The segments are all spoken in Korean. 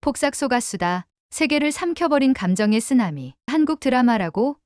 폭삭 속았수다. 세계를 삼켜버린 감정의 쓰나미. 한국 드라마라고?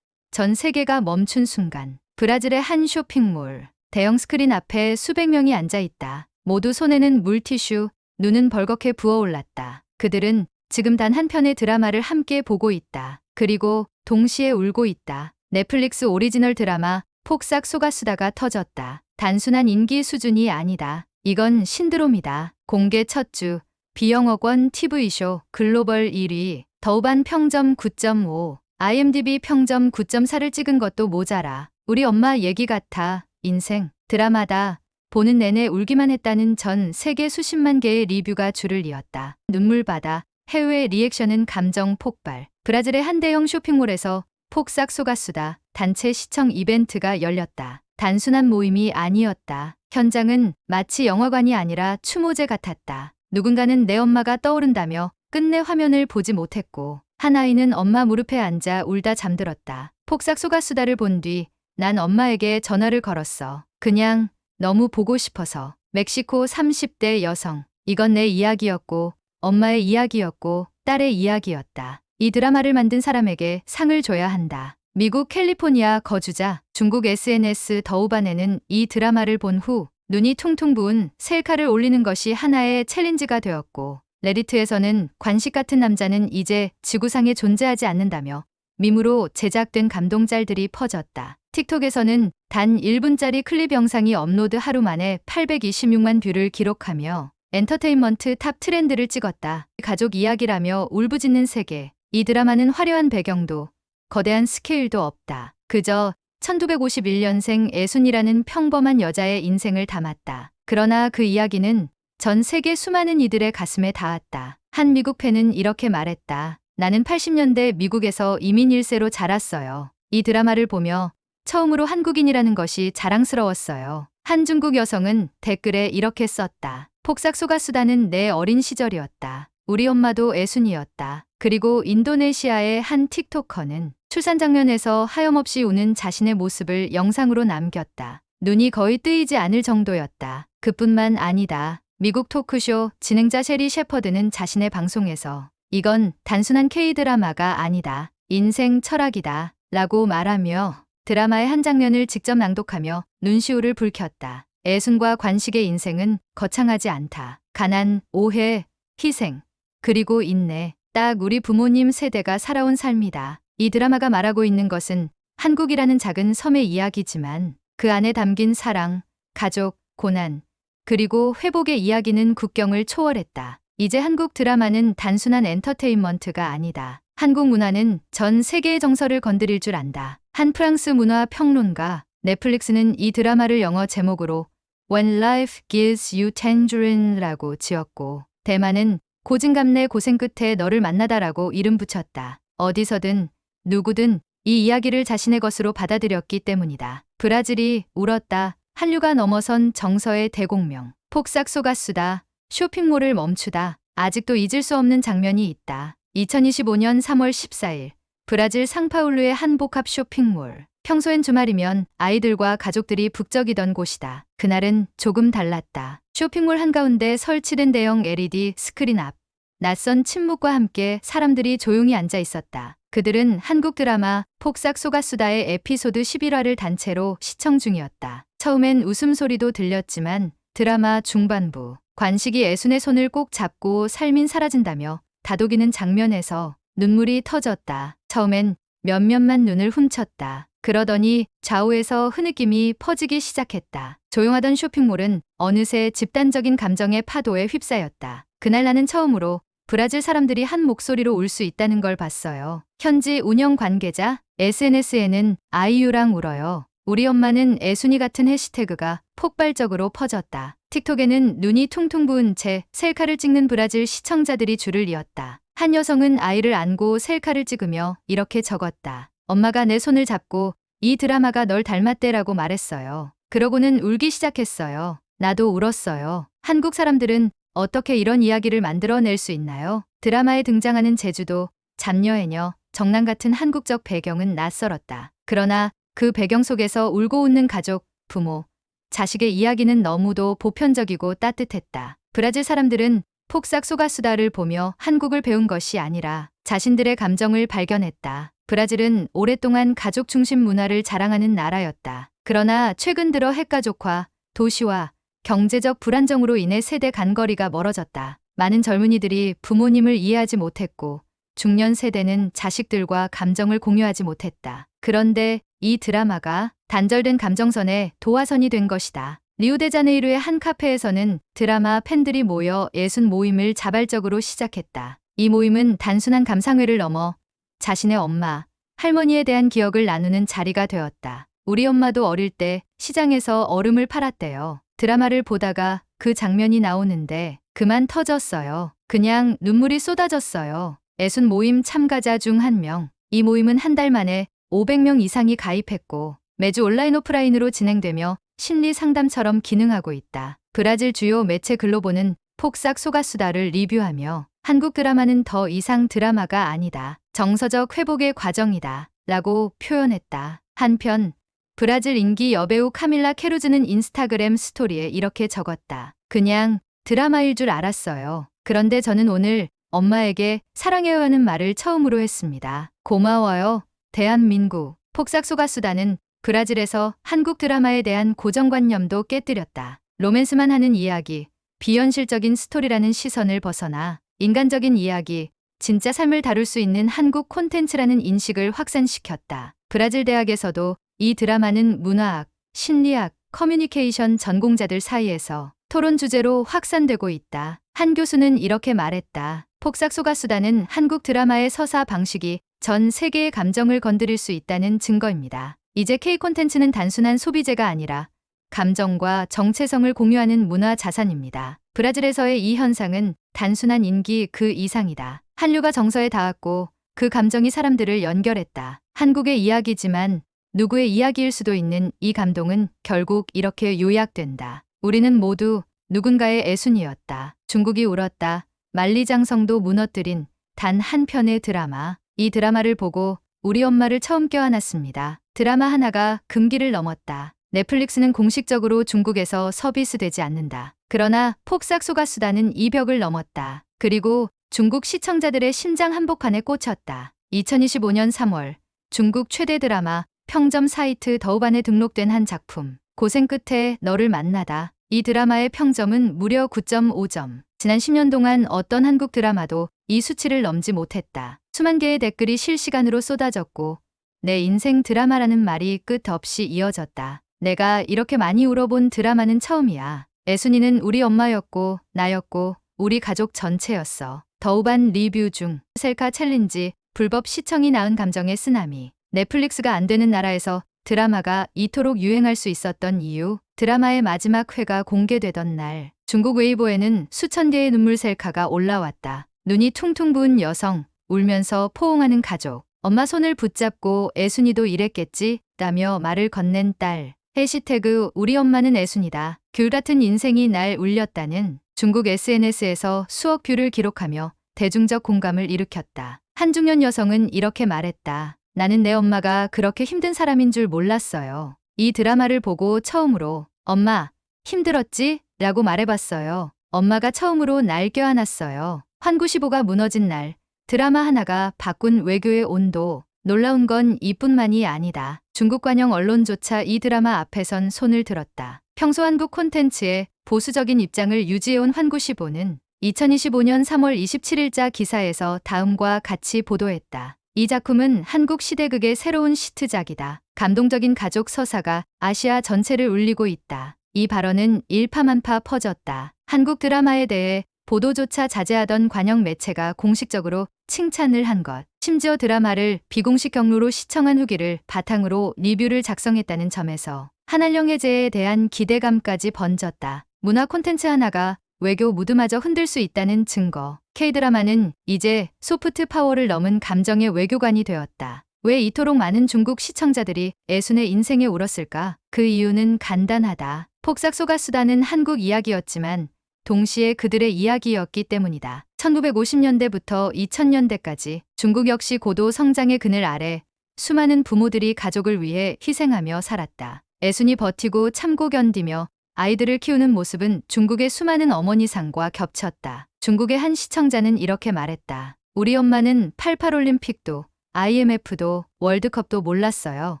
전 세계가 멈춘 순간 브라질의 한 쇼핑몰. 대형 스크린 앞에 수백 명이 앉아 있다. 모두 손에는 물티슈, 눈은 벌겋게 부어올랐다. 그들은 지금 단 한 편의 드라마를 함께 보고 있다. 그리고 동시에 울고 있다. 넷플릭스 오리지널 드라마 폭삭 속았수다가 터졌다. 단순한 인기 수준이 아니다. 이건 신드롬이다. 공개 첫 주 비영어권 TV쇼 글로벌 1위, 더우반 평점 9.5, IMDb 평점 9.4를 찍은 것도 모자라. 우리 엄마 얘기 같아. 인생 드라마다. 보는 내내 울기만 했다는 전 세계 수십만 개의 리뷰가 줄을 이었다. 눈물바다. 해외 리액션은 감정 폭발. 브라질의 한 대형 쇼핑몰에서 폭삭 속았수다 단체 시청 이벤트가 열렸다. 단순한 모임이 아니었다. 현장은 마치 영화관이 아니라 추모제 같았다. 누군가는 내 엄마가 떠오른다며 끝내 화면을 보지 못했고, 한 아이는 엄마 무릎에 앉아 울다 잠들었다. 폭삭 속았수다를 본 뒤 난 엄마에게 전화를 걸었어. 그냥 너무 보고 싶어서. 멕시코 30대 여성. 이건 내 이야기였고, 엄마의 이야기였고, 딸의 이야기였다. 이 드라마를 만든 사람에게 상을 줘야 한다. 미국 캘리포니아 거주자. 중국 SNS 더우반에는 이 드라마를 본 후 눈이 퉁퉁 부은 셀카를 올리는 것이 하나의 챌린지가 되었고, 레디트에서는 관식 같은 남자는 이제 지구상에 존재하지 않는다며 밈으로 제작된 감동짤들이 퍼졌다. 틱톡에서는 단 1분짜리 클립 영상이 업로드 하루 만에 826만 뷰를 기록하며 엔터테인먼트 탑 트렌드를 찍었다. 가족 이야기라며 울부짖는 세계. 이 드라마는 화려한 배경도 거대한 스케일도 없다. 그저 1951년생 애순이라는 평범한 여자의 인생을 담았다. 그러나 그 이야기는 전 세계 수많은 이들의 가슴에 닿았다. 한 미국 팬은 이렇게 말했다. 나는 80년대 미국에서 이민 1세로 자랐어요. 이 드라마를 보며 처음으로 한국인이라는 것이 자랑스러웠어요. 한 중국 여성은 댓글에 이렇게 썼다. 폭삭 속았수다는 내 어린 시절이었다. 우리 엄마도 애순이었다. 그리고 인도네시아의 한 틱토커는 출산 장면에서 하염없이 우는 자신의 모습을 영상으로 남겼다. 눈이 거의 뜨이지 않을 정도였다. 그뿐만 아니다. 미국 토크쇼 진행자 셰리 셰퍼드는 자신의 방송에서 이건 단순한 K-드라마가 아니다. 인생 철학이다. 라고 말하며 드라마의 한 장면을 직접 낭독하며 눈시울을 붉혔다. 애순과 관식의 인생은 거창하지 않다. 가난, 오해, 희생, 그리고 인내. 딱 우리 부모님 세대가 살아온 삶이다. 이 드라마가 말하고 있는 것은 한국이라는 작은 섬의 이야기지만 그 안에 담긴 사랑, 가족, 고난, 그리고 회복의 이야기는 국경을 초월했다. 이제 한국 드라마는 단순한 엔터테인먼트가 아니다. 한국 문화는 전 세계의 정서를 건드릴 줄 안다. 한 프랑스 문화 평론가, 넷플릭스는 이 드라마를 영어 제목으로 When Life Gives You Tangerine라고 지었고, 대만은 고진감래 고생 끝에 너를 만나다라고 이름 붙였다. 어디서든 누구든 이 이야기를 자신의 것으로 받아들였기 때문이다. 브라질이 울었다. 한류가 넘어선 정서의 대공명. 폭삭 속았수다. 쇼핑몰을 멈추다. 아직도 잊을 수 없는 장면이 있다. 2025년 3월 14일 브라질 상파울루의 한 복합 쇼핑몰. 평소엔 주말이면 아이들과 가족들이 북적이던 곳이다. 그날은 조금 달랐다. 쇼핑몰 한가운데 설치된 대형 LED 스크린 앞. 낯선 침묵과 함께 사람들이 조용히 앉아 있었다. 그들은 한국 드라마 폭삭 속았수다의 에피소드 11화를 단체로 시청 중이었다. 처음엔 웃음소리도 들렸지만 드라마 중반부 관식이 애순의 손을 꼭 잡고 삶인 사라진다며 다독이는 장면에서 눈물이 터졌다. 처음엔 몇몇만 눈을 훔쳤다. 그러더니 좌우에서 흐느낌이 퍼지기 시작했다. 조용하던 쇼핑몰은 어느새 집단적인 감정의 파도에 휩싸였다. 그날 나는 처음으로 브라질 사람들이 한 목소리로 울 수 있다는 걸 봤어요. 현지 운영 관계자, SNS에는 아이유랑 울어요. 우리 엄마는 애순이 같은 해시태그가 폭발적으로 퍼졌다. 틱톡에는 눈이 퉁퉁 부은 채 셀카를 찍는 브라질 시청자들이 줄을 이었다. 한 여성은 아이를 안고 셀카를 찍으며 이렇게 적었다. 엄마가 내 손을 잡고 이 드라마가 널 닮았대라고 말했어요. 그러고는 울기 시작했어요. 나도 울었어요. 한국 사람들은 어떻게 이런 이야기를 만들어낼 수 있나요? 드라마에 등장하는 제주도, 잡녀해녀, 정남 같은 한국적 배경은 낯설었다. 그러나 그 배경 속에서 울고 웃는 가족, 부모, 자식의 이야기는 너무도 보편적이고 따뜻했다. 브라질 사람들은 폭삭 속았수다를 보며 한국을 배운 것이 아니라 자신들의 감정을 발견했다. 브라질은 오랫동안 가족 중심 문화를 자랑하는 나라였다. 그러나 최근 들어 핵가족화, 도시화, 경제적 불안정으로 인해 세대 간거리가 멀어졌다. 많은 젊은이들이 부모님을 이해하지 못했고 중년 세대는 자식들과 감정을 공유하지 못했다. 그런데 이 드라마가 단절된 감정선의 도화선이 된 것이다. 리우데자네이루의 한 카페에서는 드라마 팬들이 모여 예술 모임을 자발적으로 시작했다. 이 모임은 단순한 감상회를 넘어 자신의 엄마, 할머니에 대한 기억을 나누는 자리가 되었다. 우리 엄마도 어릴 때 시장에서 얼음을 팔았대요. 드라마를 보다가 그 장면이 나오는데 그만 터졌어요. 그냥 눈물이 쏟아졌어요. 애순 모임 참가자 중 한 명. 이 모임은 한 달 만에 500명 이상이 가입했고 매주 온라인 오프라인으로 진행되며 심리 상담처럼 기능하고 있다. 브라질 주요 매체 글로보는 폭삭 속았수다를 리뷰하며 한국 드라마는 더 이상 드라마가 아니다. 정서적 회복의 과정이다. 라고 표현했다. 한편 브라질 인기 여배우 카밀라 케루즈는 인스타그램 스토리에 이렇게 적었다. 그냥 드라마일 줄 알았어요. 그런데 저는 오늘 엄마에게 사랑해요 하는 말을 처음으로 했습니다. 고마워요, 대한민국. 폭삭 속았수다는 브라질에서 한국 드라마에 대한 고정관념도 깨뜨렸다. 로맨스만 하는 이야기, 비현실적인 스토리라는 시선을 벗어나 인간적인 이야기, 진짜 삶을 다룰 수 있는 한국 콘텐츠라는 인식을 확산시켰다. 브라질 대학에서도 이 드라마는 문화학, 심리학, 커뮤니케이션 전공자들 사이에서 토론 주제로 확산되고 있다. 한 교수는 이렇게 말했다. 폭삭 속았수다는 한국 드라마의 서사 방식이 전 세계의 감정을 건드릴 수 있다는 증거입니다. 이제 K 콘텐츠는 단순한 소비재가 아니라 감정과 정체성을 공유하는 문화 자산입니다. 브라질에서의 이 현상은 단순한 인기 그 이상이다. 한류가 정서에 닿았고 그 감정이 사람들을 연결했다. 한국의 이야기지만 누구의 이야기일 수도 있는 이 감동은 결국 이렇게 요약된다. 우리는 모두 누군가의 애순이었다. 중국이 울었다. 만리장성도 무너뜨린 단 한 편의 드라마. 이 드라마를 보고 우리 엄마를 처음 껴안았습니다. 드라마 하나가 금기를 넘었다. 넷플릭스는 공식적으로 중국에서 서비스되지 않는다. 그러나 폭삭 속았수다는 이 벽을 넘었다. 그리고 중국 시청자들의 심장 한복판에 꽂혔다. 2025년 3월 중국 최대 드라마 평점 사이트 더우반에 등록된 한 작품. 고생 끝에 너를 만나다. 이 드라마의 평점은 무려 9.5점. 지난 10년 동안 어떤 한국 드라마도 이 수치를 넘지 못했다. 수만 개의 댓글이 실시간으로 쏟아졌고 내 인생 드라마라는 말이 끝없이 이어졌다. 내가 이렇게 많이 울어본 드라마는 처음이야. 애순이는 우리 엄마였고 나였고 우리 가족 전체였어. 더우반 리뷰 중 셀카 챌린지, 불법 시청이 낳은 감정의 쓰나미. 넷플릭스가 안 되는 나라에서 드라마가 이토록 유행할 수 있었던 이유. 드라마의 마지막 회가 공개되던 날 중국 웨이보에는 수천 개의 눈물 셀카가 올라왔다. 눈이 퉁퉁 부은 여성, 울면서 포옹하는 가족, 엄마 손을 붙잡고 애순이도 이랬겠지? 라며 말을 건넨 딸. 해시태그 우리 엄마는 애순이다. 귤 같은 인생이 날 울렸다는 중국 SNS에서 수억 뷰를 기록하며 대중적 공감을 일으켰다. 한 중년 여성은 이렇게 말했다. 나는 내 엄마가 그렇게 힘든 사람인 줄 몰랐어요. 이 드라마를 보고 처음으로 엄마, 힘들었지? 라고 말해봤어요. 엄마가 처음으로 날 껴안았어요. 환구시보가 무너진 날 드라마 하나가 바꾼 외교의 온도. 놀라운 건 이뿐만이 아니다. 중국 관영 언론조차 이 드라마 앞에선 손을 들었다. 평소 한국 콘텐츠에 보수적인 입장을 유지해온 환구시보는 2025년 3월 27일자 기사에서 다음과 같이 보도했다. 이 작품은 한국 시대극의 새로운 시트작이다. 감동적인 가족 서사가 아시아 전체를 울리고 있다. 이 발언은 일파만파 퍼졌다. 한국 드라마에 대해 보도조차 자제하던 관영 매체가 공식적으로 칭찬을 한 것. 심지어 드라마를 비공식 경로로 시청한 후기를 바탕으로 리뷰를 작성했다는 점에서 한한령 해제에 대한 기대감까지 번졌다. 문화 콘텐츠 하나가 외교 무드마저 흔들 수 있다는 증거. K드라마는 이제 소프트 파워를 넘은 감정의 외교관이 되었다. 왜 이토록 많은 중국 시청자들이 애순의 인생에 울었을까? 그 이유는 간단하다. 폭삭 속았수다는 한국 이야기였지만 동시에 그들의 이야기였기 때문이다. 1950년대부터 2000년대까지 중국 역시 고도 성장의 그늘 아래 수많은 부모들이 가족을 위해 희생하며 살았다. 애순이 버티고 참고 견디며 아이들을 키우는 모습은 중국의 수많은 어머니상과 겹쳤다. 중국의 한 시청자는 이렇게 말했다. 우리 엄마는 88 올림픽도 IMF도 월드컵도 몰랐어요.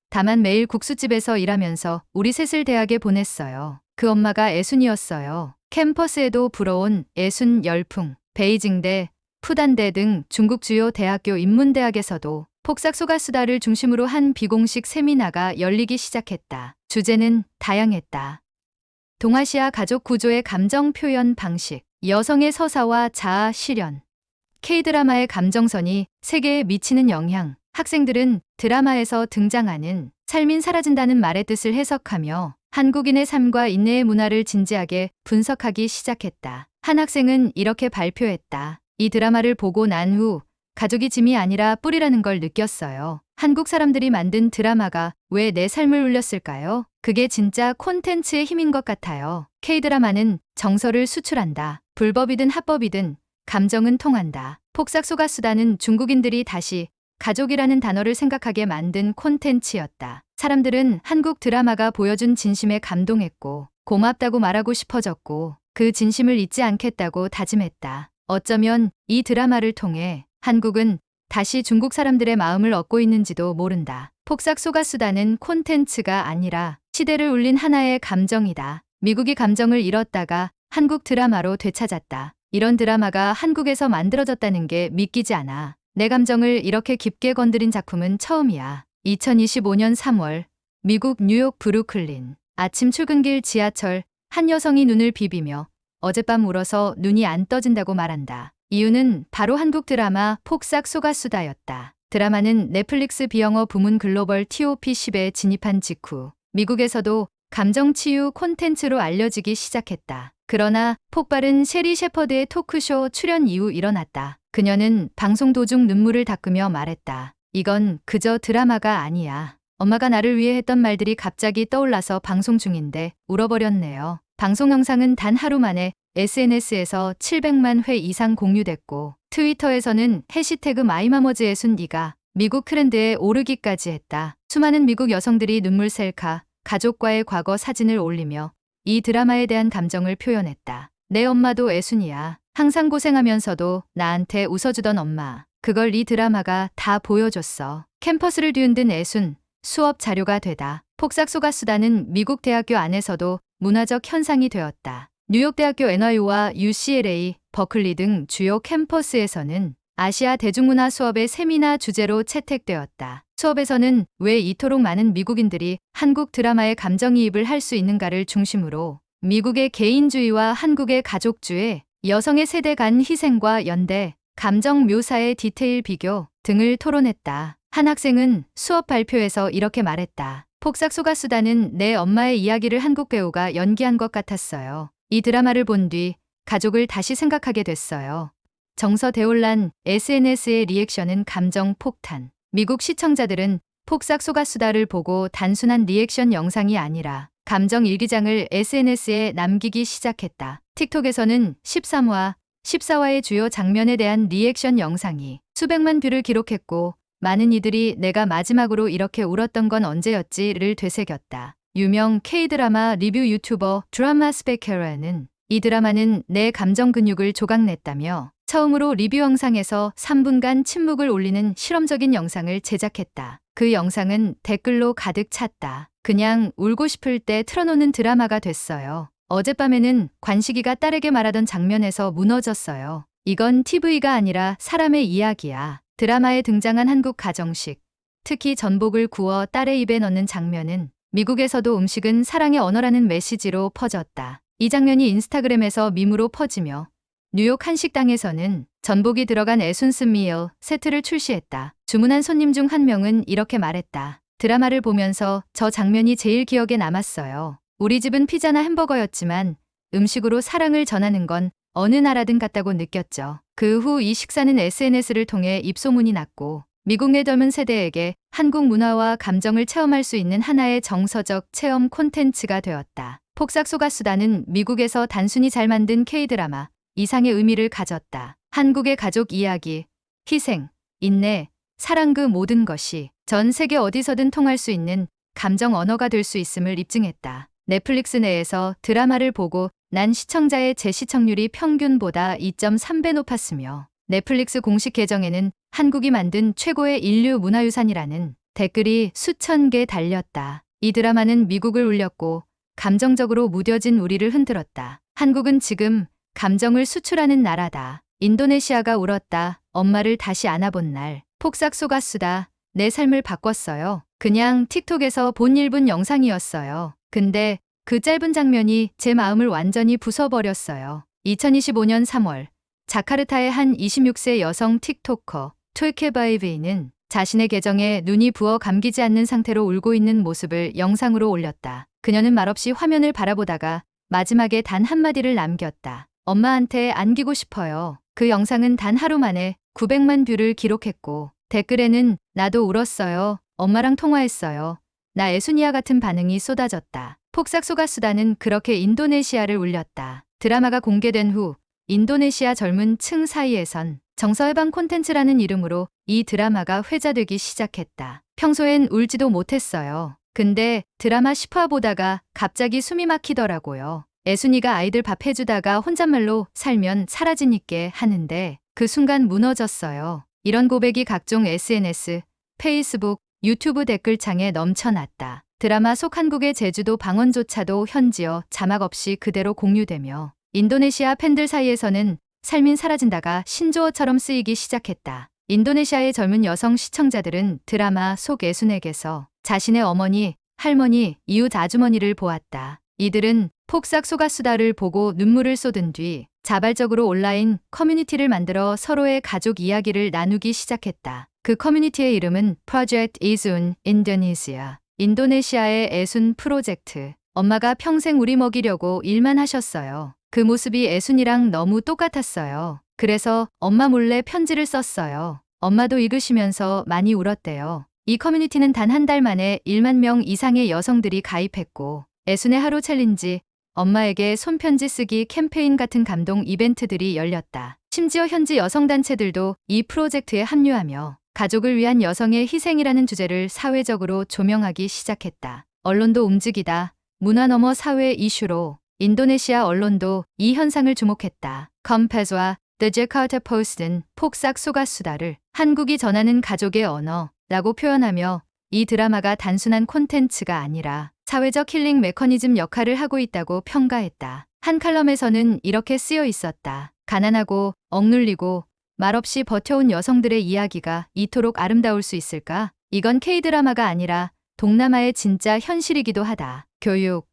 다만 매일 국수집에서 일하면서 우리 셋을 대학에 보냈어요. 그 엄마가 애순이었어요. 캠퍼스에도 불어온 애순 열풍. 베이징대, 푸단대 등 중국 주요 대학교 인문대학에서도 폭삭소가수다를 중심으로 한 비공식 세미나가 열리기 시작했다. 주제는 다양했다. 동아시아 가족 구조의 감정 표현 방식, 여성의 서사와 자아 실현, K드라마의 감정선이 세계에 미치는 영향, 학생들은 드라마에서 등장하는 삶인 사라진다는 말의 뜻을 해석하며 한국인의 삶과 인내의 문화를 진지하게 분석하기 시작했다. 한 학생은 이렇게 발표했다. 이 드라마를 보고 난 후 가족이 짐이 아니라 뿔이라는 걸 느꼈어요. 한국 사람들이 만든 드라마가 왜 내 삶을 울렸을까요? 그게 진짜 콘텐츠의 힘인 것 같아요. K드라마는 정서를 수출한다. 불법이든 합법이든 감정은 통한다. 폭삭소가수다는 중국인들이 다시 가족이라는 단어를 생각하게 만든 콘텐츠였다. 사람들은 한국 드라마가 보여준 진심에 감동했고 고맙다고 말하고 싶어졌고 그 진심을 잊지 않겠다고 다짐했다. 어쩌면 이 드라마를 통해 한국은 다시 중국 사람들의 마음을 얻고 있는지도 모른다. 폭삭소가수다는 콘텐츠가 아니라 시대를 울린 하나의 감정이다. 미국이 감정을 잃었다가 한국 드라마로 되찾았다. 이런 드라마가 한국에서 만들어졌다는 게 믿기지 않아. 내 감정을 이렇게 깊게 건드린 작품은 처음이야. 2025년 3월 미국 뉴욕 브루클린 아침 출근길 지하철 한 여성이 눈을 비비며 어젯밤 울어서 눈이 안 떠진다고 말한다. 이유는 바로 한국 드라마 폭삭소가수다였다. 드라마는 넷플릭스 비영어 부문 글로벌 TOP 10에 진입한 직후 미국에서도 감정치유 콘텐츠로 알려지기 시작했다. 그러나 폭발은 셰리 셰퍼드의 토크쇼 출연 이후 일어났다. 그녀는 방송 도중 눈물을 닦으며 말했다. 이건 그저 드라마가 아니야. 엄마가 나를 위해 했던 말들이 갑자기 떠올라서 방송 중인데 울어버렸네요. 방송 영상은 단 하루 만에 SNS에서 700만 회 이상 공유됐고 트위터에서는 해시태그 마이마머즈애순이가 미국 트렌드에 오르기까지 했다. 수많은 미국 여성들이 눈물 셀카, 가족과의 과거 사진을 올리며 이 드라마에 대한 감정을 표현했다. 내 엄마도 애순이야. 항상 고생하면서도 나한테 웃어주던 엄마. 그걸 이 드라마가 다 보여줬어. 캠퍼스를 뒤흔든 애순, 수업 자료가 되다. 폭삭소가수다는 미국 대학교 안에서도 문화적 현상이 되었다. 뉴욕대학교 NYU와 UCLA, 버클리 등 주요 캠퍼스에서는 아시아 대중문화 수업의 세미나 주제로 채택되었다. 수업에서는 왜 이토록 많은 미국인들이 한국 드라마에 감정이입을 할 수 있는가를 중심으로 미국의 개인주의와 한국의 가족주의, 여성의 세대 간 희생과 연대, 감정 묘사의 디테일 비교 등을 토론했다. 한 학생은 수업 발표에서 이렇게 말했다. 폭삭소가수다는 내 엄마의 이야기를 한국 배우가 연기한 것 같았어요. 이 드라마를 본 뒤 가족을 다시 생각하게 됐어요. 정서 대혼란, SNS의 리액션은 감정 폭탄. 미국 시청자들은 폭삭소가수다를 보고 단순한 리액션 영상이 아니라 감정 일기장을 SNS에 남기기 시작했다. 틱톡에서는 13화, 14화의 주요 장면에 대한 리액션 영상이 수백만 뷰를 기록했고 많은 이들이 내가 마지막으로 이렇게 울었던 건 언제였지를 되새겼다. 유명 K드라마 리뷰 유튜버 드라마 스페케라는 이 드라마는 내 감정 근육을 조각냈다며 처음으로 리뷰 영상에서 3분간 침묵을 올리는 실험적인 영상을 제작했다. 그 영상은 댓글로 가득 찼다. 그냥 울고 싶을 때 틀어놓는 드라마가 됐어요. 어젯밤에는 관식이가 딸에게 말하던 장면에서 무너졌어요. 이건 TV가 아니라 사람의 이야기야. 드라마에 등장한 한국 가정식, 특히 전복을 구워 딸의 입에 넣는 장면은 미국에서도 음식은 사랑의 언어라는 메시지로 퍼졌다. 이 장면이 인스타그램에서 밈으로 퍼지며 뉴욕 한 식당에서는 전복이 들어간 에순스 미어 세트를 출시했다. 주문한 손님 중 한 명은 이렇게 말했다. 드라마를 보면서 저 장면이 제일 기억에 남았어요. 우리 집은 피자나 햄버거였지만 음식으로 사랑을 전하는 건 어느 나라든 같다고 느꼈죠. 그 후 이 식사는 SNS를 통해 입소문이 났고 미국 내 젊은 세대에게 한국 문화와 감정을 체험할 수 있는 하나의 정서적 체험 콘텐츠가 되었다. 폭삭소가수다는 미국에서 단순히 잘 만든 K드라마 이상의 의미를 가졌다. 한국의 가족 이야기, 희생, 인내, 사랑 그 모든 것이 전 세계 어디서든 통할 수 있는 감정 언어가 될 수 있음을 입증했다. 넷플릭스 내에서 드라마를 보고 난 시청자의 재시청률이 평균보다 2.3배 높았으며 넷플릭스 공식 계정에는 한국이 만든 최고의 인류 문화유산이라는 댓글이 수천 개 달렸다. 이 드라마는 미국을 울렸고 감정적으로 무뎌진 우리를 흔들었다. 한국은 지금 감정을 수출하는 나라다. 인도네시아가 울었다. 엄마를 다시 안아본 날. 폭삭 속았수다. 내 삶을 바꿨어요. 그냥 틱톡에서 본 1분 영상이었어요. 근데 그 짧은 장면이 제 마음을 완전히 부숴버렸어요. 2025년 3월 자카르타의 한 26세 여성 틱토커 툴케바이비는 자신의 계정에 눈이 부어 감기지 않는 상태로 울고 있는 모습을 영상으로 올렸다. 그녀는 말없이 화면을 바라보다가 마지막에 단 한마디를 남겼다. 엄마한테 안기고 싶어요. 그 영상은 단 하루 만에 900만 뷰를 기록했고 댓글에는 나도 울었어요. 엄마랑 통화했어요. 나 애순이야 같은 반응이 쏟아졌다. 폭삭 속았수다는 그렇게 인도네시아를 울렸다. 드라마가 공개된 후 인도네시아 젊은 층 사이에선 정서해방 콘텐츠라는 이름으로 이 드라마가 회자되기 시작했다. 평소엔 울지도 못했어요. 근데 드라마 10화 보다가 갑자기 숨이 막히더라고요. 애순이가 아이들 밥 해주다가 혼잣말로 살면 사라지니께 하는데 그 순간 무너졌어요. 이런 고백이 각종 SNS, 페이스북, 유튜브 댓글창에 넘쳐났다. 드라마 속 한국의 제주도 방언조차도 현지어 자막 없이 그대로 공유되며 인도네시아 팬들 사이에서는 삶인 사라진다가 신조어처럼 쓰이기 시작했다. 인도네시아의 젊은 여성 시청자들은 드라마 속 애순에게서 자신의 어머니, 할머니, 이웃 아주머니를 보았다. 이들은 폭삭 속았수다를 보고 눈물을 쏟은 뒤 자발적으로 온라인 커뮤니티를 만들어 서로의 가족 이야기를 나누기 시작했다. 그 커뮤니티의 이름은 Project Isun Indonesia, 인도네시아의 애순 프로젝트. 엄마가 평생 우리 먹이려고 일만 하셨어요. 그 모습이 애순이랑 너무 똑같았어요. 그래서 엄마 몰래 편지를 썼어요. 엄마도 읽으시면서 많이 울었대요. 이 커뮤니티는 단 한 달 만에 1만 명 이상의 여성들이 가입했고 애순의 하루 챌린지, 엄마에게 손편지 쓰기 캠페인 같은 감동 이벤트들이 열렸다. 심지어 현지 여성단체들도 이 프로젝트에 합류하며 가족을 위한 여성의 희생이라는 주제를 사회적으로 조명하기 시작했다. 언론도 움직이다. 문화 넘어 사회 이슈로 인도네시아 언론도 이 현상을 주목했다. 컴패스와 The Jakarta Post는 폭삭 속았수다를 한국이 전하는 가족의 언어라고 표현하며 이 드라마가 단순한 콘텐츠가 아니라 사회적 힐링 메커니즘 역할을 하고 있다고 평가했다. 한 칼럼에서는 이렇게 쓰여 있었다. 가난하고 억눌리고 말없이 버텨온 여성들의 이야기가 이토록 아름다울 수 있을까? 이건 K드라마가 아니라 동남아의 진짜 현실이기도 하다. 교육,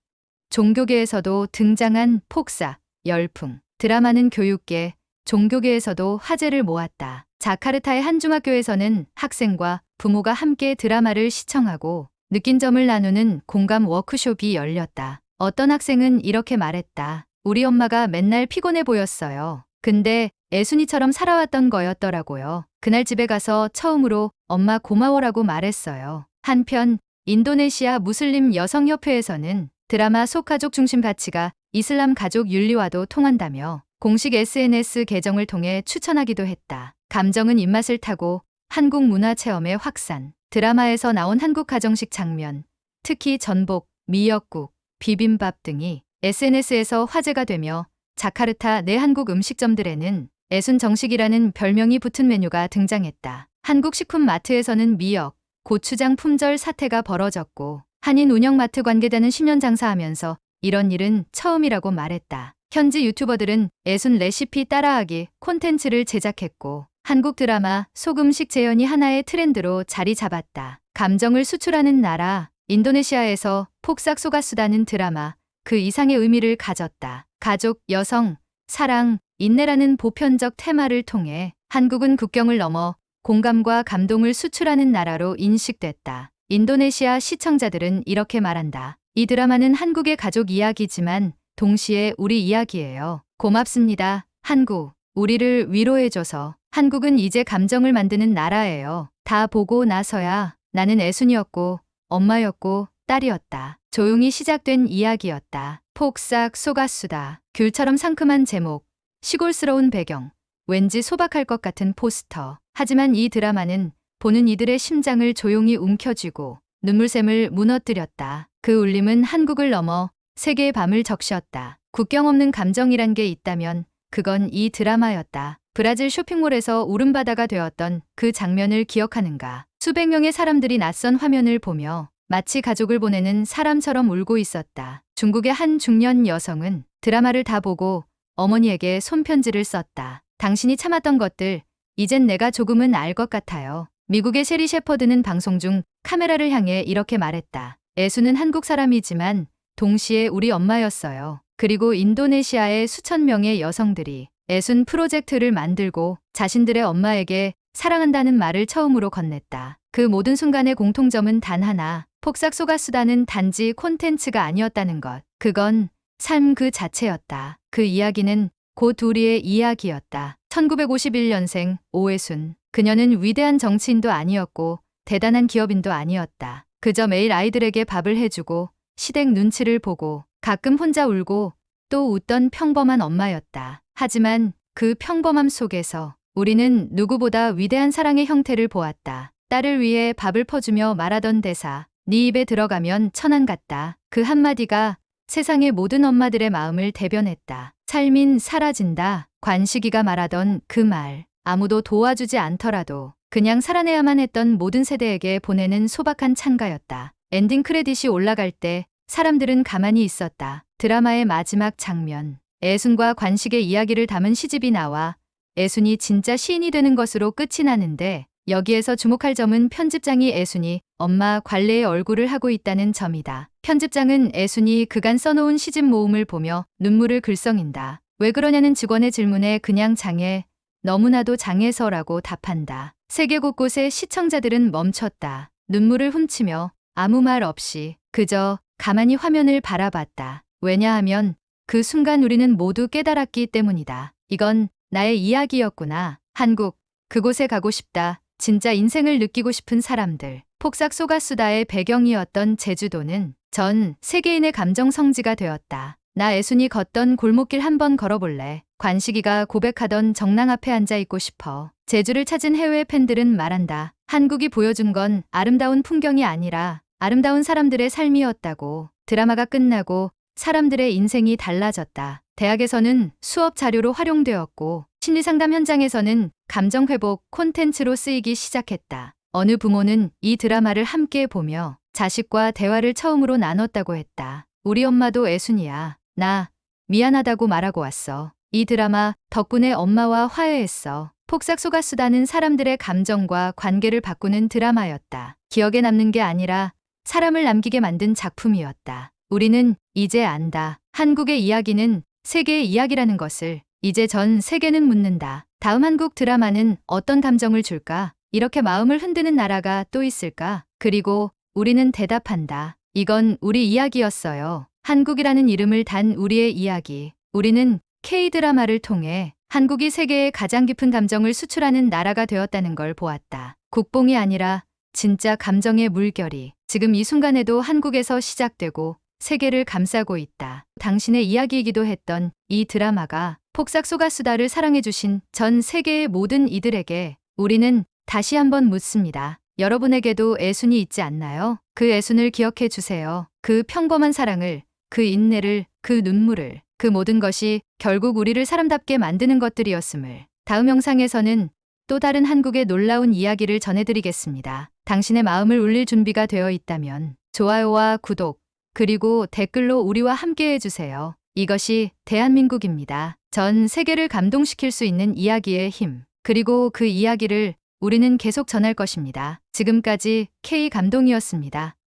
종교계에서도 등장한 폭삭, 열풍. 드라마는 교육계, 종교계에서도 화제를 모았다. 자카르타의 한 중학교에서는 학생과 부모가 함께 드라마를 시청하고 느낀 점을 나누는 공감 워크숍이 열렸다. 어떤 학생은 이렇게 말했다. 우리 엄마가 맨날 피곤해 보였어요. 근데 애순이처럼 살아왔던 거였더라고요. 그날 집에 가서 처음으로 엄마 고마워라고 말했어요. 한편 인도네시아 무슬림 여성협회에서는 드라마 속 가족 중심 가치가 이슬람 가족 윤리와도 통한다며 공식 SNS 계정을 통해 추천하기도 했다. 감정은 입맛을 타고 한국 문화 체험의 확산. 드라마에서 나온 한국 가정식 장면, 특히 전복, 미역국, 비빔밥 등이 SNS에서 화제가 되며 자카르타 내 한국 음식점들에는 애순 정식이라는 별명이 붙은 메뉴가 등장했다. 한국 식품마트에서는 미역, 고추장 품절 사태가 벌어졌고 한인 운영마트 관계자는 10년 장사하면서 이런 일은 처음이라고 말했다. 현지 유튜버들은 애순 레시피 따라하기 콘텐츠를 제작했고 한국 드라마 속 음식 재현이 하나의 트렌드로 자리 잡았다. 감정을 수출하는 나라 인도네시아에서 폭삭 속았수다는 드라마 그 이상의 의미를 가졌다. 가족, 여성, 사랑, 인내라는 보편적 테마를 통해 한국은 국경을 넘어 공감과 감동을 수출하는 나라로 인식됐다. 인도네시아 시청자들은 이렇게 말한다. 이 드라마는 한국의 가족 이야기지만 동시에 우리 이야기예요. 고맙습니다. 한국, 우리를 위로해줘서. 한국은 이제 감정을 만드는 나라예요. 다 보고 나서야 나는 애순이었고 엄마였고 딸이었다. 조용히 시작된 이야기였다. 폭삭 속았수다. 귤처럼 상큼한 제목, 시골스러운 배경, 왠지 소박할 것 같은 포스터. 하지만 이 드라마는 보는 이들의 심장을 조용히 움켜쥐고 눈물샘을 무너뜨렸다. 그 울림은 한국을 넘어 세계의 밤을 적셨다. 국경 없는 감정이란 게 있다면 그건 이 드라마였다. 브라질 쇼핑몰에서 울음바다가 되었던 그 장면을 기억하는가? 수백 명의 사람들이 낯선 화면을 보며 마치 가족을 보내는 사람처럼 울고 있었다. 중국의 한 중년 여성은 드라마를 다 보고 어머니에게 손편지를 썼다. 당신이 참았던 것들, 이젠 내가 조금은 알 것 같아요. 미국의 셰리 셰퍼드는 방송 중 카메라를 향해 이렇게 말했다. 애수는 한국 사람이지만 동시에 우리 엄마였어요. 그리고 인도네시아의 수천 명의 여성들이 애순 프로젝트를 만들고 자신들의 엄마에게 사랑한다는 말을 처음으로 건넸다. 그 모든 순간의 공통점은 단 하나, 폭삭 속았수다는 단지 콘텐츠가 아니었다는 것. 그건 삶 그 자체였다. 그 이야기는 곧 우리의 이야기였다. 1951년생 오애순. 그녀는 위대한 정치인도 아니었고 대단한 기업인도 아니었다. 그저 매일 아이들에게 밥을 해주고 시댁 눈치를 보고 가끔 혼자 울고 또 웃던 평범한 엄마였다. 하지만 그 평범함 속에서 우리는 누구보다 위대한 사랑의 형태를 보았다. 딸을 위해 밥을 퍼주며 말하던 대사, 네 입에 들어가면 천안 같다. 그 한마디가 세상의 모든 엄마들의 마음을 대변했다. 삶인 사라진다. 관식이가 말하던 그 말, 아무도 도와주지 않더라도 그냥 살아내야만 했던 모든 세대에게 보내는 소박한 찬가였다. 엔딩 크레딧이 올라갈 때 사람들은 가만히 있었다. 드라마의 마지막 장면, 애순과 관식의 이야기를 담은 시집이 나와 애순이 진짜 시인이 되는 것으로 끝이 나는데 여기에서 주목할 점은 편집장이 애순이 엄마 관례의 얼굴을 하고 있다는 점이다. 편집장은 애순이 그간 써놓은 시집 모음을 보며 눈물을 글썽인다. 왜 그러냐는 직원의 질문에 그냥 장애, 너무나도 장애서라고 답한다. 세계 곳곳의 시청자들은 멈췄다. 눈물을 훔치며 아무 말 없이 그저 가만히 화면을 바라봤다. 왜냐하면 그 순간 우리는 모두 깨달았기 때문이다. 이건 나의 이야기였구나. 한국, 그곳에 가고 싶다. 진짜 인생을 느끼고 싶은 사람들. 폭삭 속았수다의 배경이었던 제주도는 전 세계인의 감정 성지가 되었다. 나 애순이 걷던 골목길 한번 걸어볼래. 관식이가 고백하던 정랑 앞에 앉아 있고 싶어. 제주를 찾은 해외 팬들은 말한다. 한국이 보여준 건 아름다운 풍경이 아니라 아름다운 사람들의 삶이었다고. 드라마가 끝나고 사람들의 인생이 달라졌다. 대학에서는 수업 자료로 활용되었고 심리상담 현장에서는 감정회복 콘텐츠로 쓰이기 시작했다. 어느 부모는 이 드라마를 함께 보며 자식과 대화를 처음으로 나눴다고 했다. 우리 엄마도 애순이야. 나 미안하다고 말하고 왔어. 이 드라마 덕분에 엄마와 화해했어. 폭삭 속았수다는 사람들의 감정과 관계를 바꾸는 드라마였다. 기억에 남는 게 아니라 사람을 남기게 만든 작품이었다. 우리는 이제 안다. 한국의 이야기는 세계의 이야기라는 것을. 이제 전 세계는 묻는다. 다음 한국 드라마는 어떤 감정을 줄까? 이렇게 마음을 흔드는 나라가 또 있을까? 그리고 우리는 대답한다. 이건 우리 이야기였어요. 한국이라는 이름을 단 우리의 이야기. 우리는 K-드라마를 통해 한국이 세계의 가장 깊은 감정을 수출하는 나라가 되었다는 걸 보았다. 국뽕이 아니라 진짜 감정의 물결이 지금 이 순간에도 한국에서 시작되고 세계를 감싸고 있다. 당신의 이야기이기도 했던 이 드라마가 폭삭 속았수다를 사랑해주신 전 세계의 모든 이들에게 우리는 다시 한번 묻습니다. 여러분에게도 애순이 있지 않나요? 그 애순을 기억해 주세요. 그 평범한 사랑을, 그 인내를, 그 눈물을, 그 모든 것이 결국 우리를 사람답게 만드는 것들이었음을. 다음 영상에서는 또 다른 한국의 놀라운 이야기를 전해드리겠습니다. 당신의 마음을 울릴 준비가 되어 있다면 좋아요와 구독, 그리고 댓글로 우리와 함께 해주세요. 이것이 대한민국입니다. 전 세계를 감동시킬 수 있는 이야기의 힘. 그리고 그 이야기를 우리는 계속 전할 것입니다. 지금까지 K감동이었습니다.